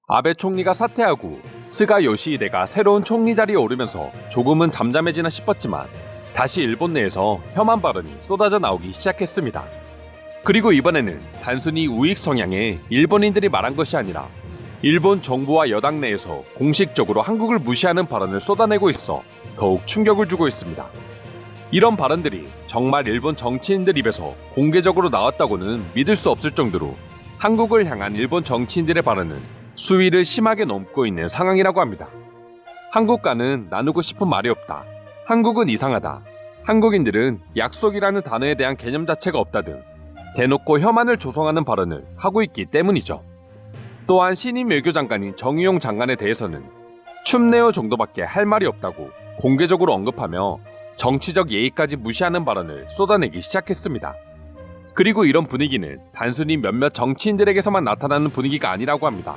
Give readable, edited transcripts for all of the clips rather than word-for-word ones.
아베 총리가 사퇴하고 스가 요시히데가 새로운 총리 자리에 오르면서 조금은 잠잠해지나 싶었지만 다시 일본 내에서 혐한 발언이 쏟아져 나오기 시작했습니다. 그리고 이번에는 단순히 우익 성향의 일본인들이 말한 것이 아니라 일본 정부와 여당 내에서 공식적으로 한국을 무시하는 발언을 쏟아내고 있어 더욱 충격을 주고 있습니다. 이런 발언들이 정말 일본 정치인들 입에서 공개적으로 나왔다고는 믿을 수 없을 정도로 한국을 향한 일본 정치인들의 발언은 수위를 심하게 넘고 있는 상황이라고 합니다. 한국과는 나누고 싶은 말이 없다. 한국은 이상하다. 한국인들은 약속이라는 단어에 대한 개념 자체가 없다 등 대놓고 혐한을 조성하는 발언을 하고 있기 때문이죠. 또한 신임 외교장관인 정의용 장관에 대해서는 춤내어 정도밖에 할 말이 없다고 공개적으로 언급하며 정치적 예의까지 무시하는 발언을 쏟아내기 시작했습니다. 그리고 이런 분위기는 단순히 몇몇 정치인들에게서만 나타나는 분위기가 아니라고 합니다.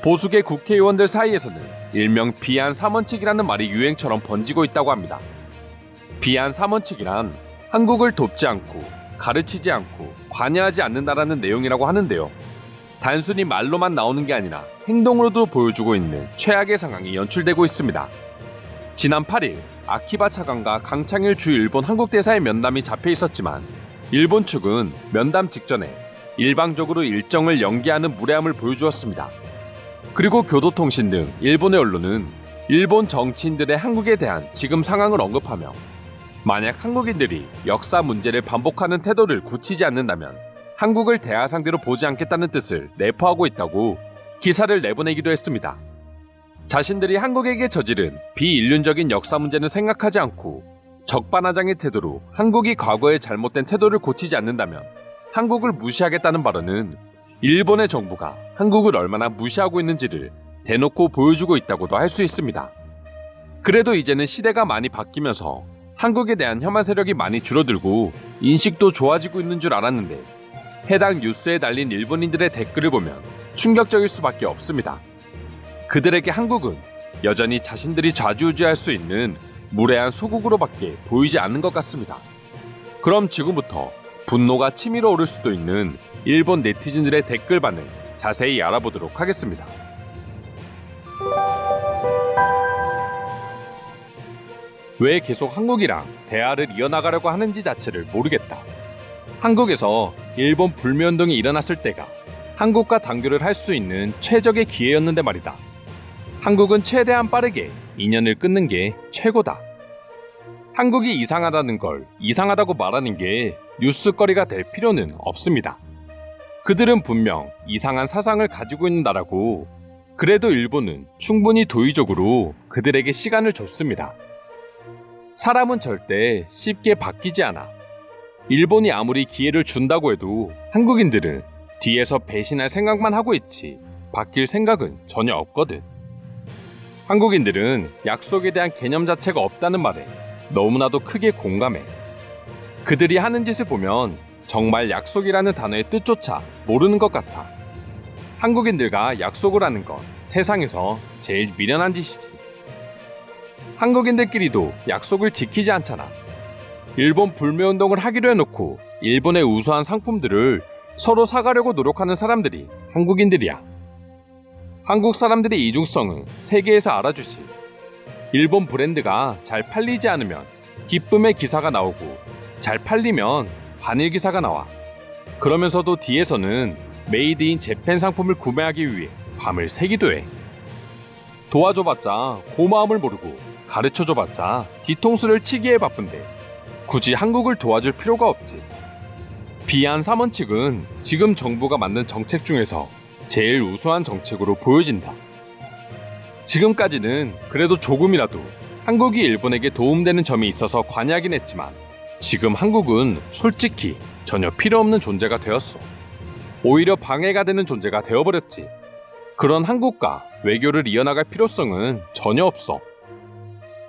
보수계 국회의원들 사이에서는 일명 비안 3원칙이라는 말이 유행처럼 번지고 있다고 합니다. 비안 3원칙이란 한국을 돕지 않고 가르치지 않고 관여하지 않는다라는 내용이라고 하는데요. 단순히 말로만 나오는 게 아니라 행동으로도 보여주고 있는 최악의 상황이 연출되고 있습니다. 지난 8일 아키바 차관과 강창일 주 일본 한국 대사의 면담이 잡혀 있었지만 일본 측은 면담 직전에 일방적으로 일정을 연기하는 무례함을 보여주었습니다. 그리고 교도통신 등 일본의 언론은 일본 정치인들의 한국에 대한 지금 상황을 언급하며 만약 한국인들이 역사 문제를 반복하는 태도를 고치지 않는다면 한국을 대화 상대로 보지 않겠다는 뜻을 내포하고 있다고 기사를 내보내기도 했습니다. 자신들이 한국에게 저지른 비인륜적인 역사 문제는 생각하지 않고 적반하장의 태도로 한국이 과거의 잘못된 태도를 고치지 않는다면 한국을 무시하겠다는 발언은 일본의 정부가 한국을 얼마나 무시하고 있는지를 대놓고 보여주고 있다고도 할 수 있습니다. 그래도 이제는 시대가 많이 바뀌면서 한국에 대한 혐한 세력이 많이 줄어들고 인식도 좋아지고 있는 줄 알았는데 해당 뉴스에 달린 일본인들의 댓글을 보면 충격적일 수밖에 없습니다. 그들에게 한국은 여전히 자신들이 좌지우지할 수 있는 무례한 소국으로밖에 보이지 않는 것 같습니다. 그럼 지금부터 분노가 치밀어 오를 수도 있는 일본 네티즌들의 댓글 반응 자세히 알아보도록 하겠습니다. 왜 계속 한국이랑 대화를 이어나가려고 하는지 자체를 모르겠다. 한국에서 일본 불매운동이 일어났을 때가 한국과 단교를 할 수 있는 최적의 기회였는데 말이다. 한국은 최대한 빠르게 인연을 끊는 게 최고다. 한국이 이상하다는 걸 이상하다고 말하는 게 뉴스거리가 될 필요는 없습니다. 그들은 분명 이상한 사상을 가지고 있는 나라고 그래도 일본은 충분히 도의적으로 그들에게 시간을 줬습니다. 사람은 절대 쉽게 바뀌지 않아. 일본이 아무리 기회를 준다고 해도 한국인들은 뒤에서 배신할 생각만 하고 있지 바뀔 생각은 전혀 없거든. 한국인들은 약속에 대한 개념 자체가 없다는 말에 너무나도 크게 공감해. 그들이 하는 짓을 보면 정말 약속이라는 단어의 뜻조차 모르는 것 같아. 한국인들과 약속을 하는 건 세상에서 제일 미련한 짓이지. 한국인들끼리도 약속을 지키지 않잖아. 일본 불매운동을 하기로 해놓고 일본의 우수한 상품들을 서로 사가려고 노력하는 사람들이 한국인들이야. 한국 사람들의 이중성은 세계에서 알아주지. 일본 브랜드가 잘 팔리지 않으면 기쁨의 기사가 나오고 잘 팔리면 반일 기사가 나와. 그러면서도 뒤에서는 메이드 인 재팬 상품을 구매하기 위해 밤을 새기도 해. 도와줘봤자 고마움을 모르고 가르쳐줘봤자 뒤통수를 치기에 바쁜데 굳이 한국을 도와줄 필요가 없지. 비안 3원칙은 지금 정부가 만든 정책 중에서 제일 우수한 정책으로 보여진다. 지금까지는 그래도 조금이라도 한국이 일본에게 도움되는 점이 있어서 관여하긴 했지만 지금 한국은 솔직히 전혀 필요 없는 존재가 되었어. 오히려 방해가 되는 존재가 되어버렸지. 그런 한국과 외교를 이어나갈 필요성은 전혀 없어.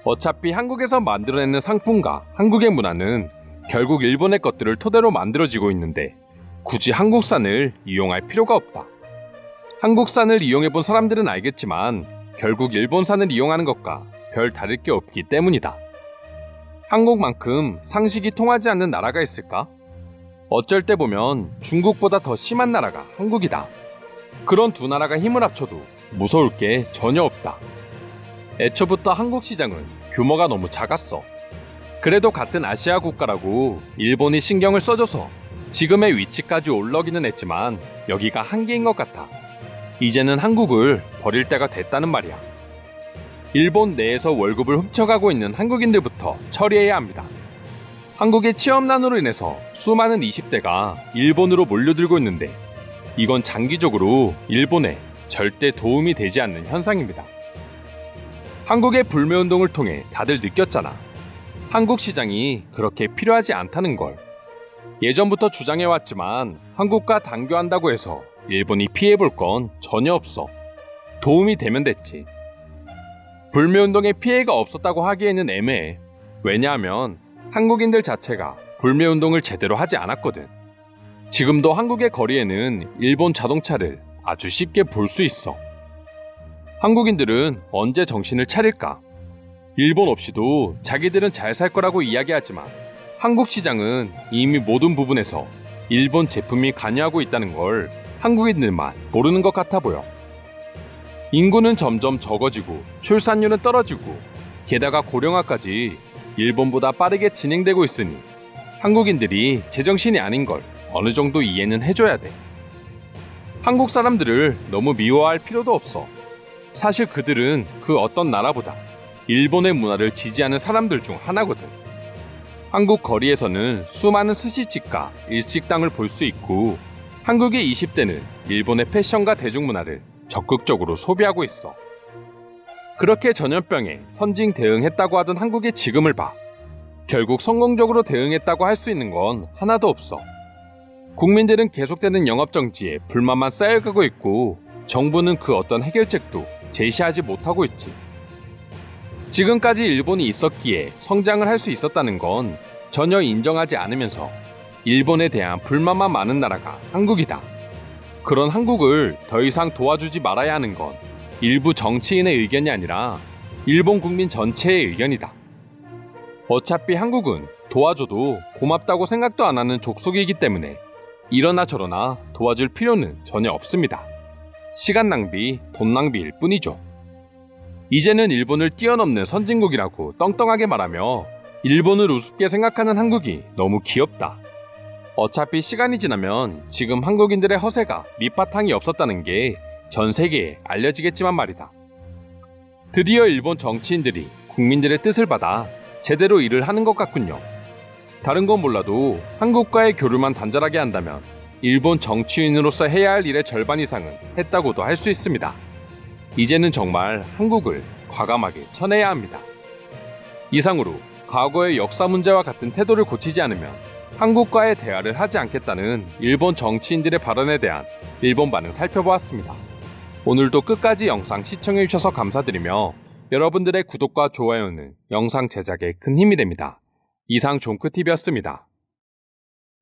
어차피 한국에서 만들어내는 상품과 한국의 문화는 결국 일본의 것들을 토대로 만들어지고 있는데 굳이 한국산을 이용할 필요가 없다. 한국산을 이용해본 사람들은 알겠지만 결국 일본산을 이용하는 것과 별 다를 게 없기 때문이다. 한국만큼 상식이 통하지 않는 나라가 있을까? 어쩔 때 보면 중국보다 더 심한 나라가 한국이다. 그런 두 나라가 힘을 합쳐도 무서울 게 전혀 없다. 애초부터 한국 시장은 규모가 너무 작았어. 그래도 같은 아시아 국가라고 일본이 신경을 써줘서 지금의 위치까지 올라오기는 했지만 여기가 한계인 것 같아. 이제는 한국을 버릴 때가 됐다는 말이야. 일본 내에서 월급을 훔쳐가고 있는 한국인들부터 처리해야 합니다. 한국의 취업난으로 인해서 수많은 20대가 일본으로 몰려들고 있는데 이건 장기적으로 일본에 절대 도움이 되지 않는 현상입니다. 한국의 불매운동을 통해 다들 느꼈잖아. 한국 시장이 그렇게 필요하지 않다는 걸. 예전부터 주장해왔지만 한국과 단교한다고 해서 일본이 피해볼 건 전혀 없어. 도움이 되면 됐지. 불매운동에 피해가 없었다고 하기에는 애매해. 왜냐하면 한국인들 자체가 불매운동을 제대로 하지 않았거든. 지금도 한국의 거리에는 일본 자동차를 아주 쉽게 볼 수 있어. 한국인들은 언제 정신을 차릴까? 일본 없이도 자기들은 잘 살 거라고 이야기하지만 한국 시장은 이미 모든 부분에서 일본 제품이 관여하고 있다는 걸 한국인들만 모르는 것 같아 보여. 인구는 점점 적어지고 출산율은 떨어지고 게다가 고령화까지 일본보다 빠르게 진행되고 있으니 한국인들이 제정신이 아닌 걸 어느 정도 이해는 해줘야 돼. 한국 사람들을 너무 미워할 필요도 없어. 사실 그들은 그 어떤 나라보다 일본의 문화를 지지하는 사람들 중 하나거든. 한국 거리에서는 수많은 스시집과 일식당을 볼 수 있고 한국의 20대는 일본의 패션과 대중문화를 적극적으로 소비하고 있어. 그렇게 전염병에 선진 대응했다고 하던 한국의 지금을 봐. 결국 성공적으로 대응했다고 할 수 있는 건 하나도 없어. 국민들은 계속되는 영업정지에 불만만 쌓여가고 있고 정부는 그 어떤 해결책도 제시하지 못하고 있지. 지금까지 일본이 있었기에 성장을 할 수 있었다는 건 전혀 인정하지 않으면서 일본에 대한 불만만 많은 나라가 한국이다. 그런 한국을 더 이상 도와주지 말아야 하는 건 일부 정치인의 의견이 아니라 일본 국민 전체의 의견이다. 어차피 한국은 도와줘도 고맙다고 생각도 안 하는 족속이기 때문에 이러나 저러나 도와줄 필요는 전혀 없습니다. 시간 낭비, 돈 낭비일 뿐이죠. 이제는 일본을 뛰어넘는 선진국이라고 떵떵하게 말하며 일본을 우습게 생각하는 한국이 너무 귀엽다. 어차피 시간이 지나면 지금 한국인들의 허세가 밑바탕이 없었다는 게 전 세계에 알려지겠지만 말이다. 드디어 일본 정치인들이 국민들의 뜻을 받아 제대로 일을 하는 것 같군요. 다른 건 몰라도 한국과의 교류만 단절하게 한다면 일본 정치인으로서 해야 할 일의 절반 이상은 했다고도 할 수 있습니다. 이제는 정말 한국을 과감하게 쳐내야 합니다. 이상으로 과거의 역사 문제와 같은 태도를 고치지 않으면 한국과의 대화를 하지 않겠다는 일본 정치인들의 발언에 대한 일본 반응 살펴보았습니다. 오늘도 끝까지 영상 시청해주셔서 감사드리며 여러분들의 구독과 좋아요는 영상 제작에 큰 힘이 됩니다. 이상 종크TV였습니다.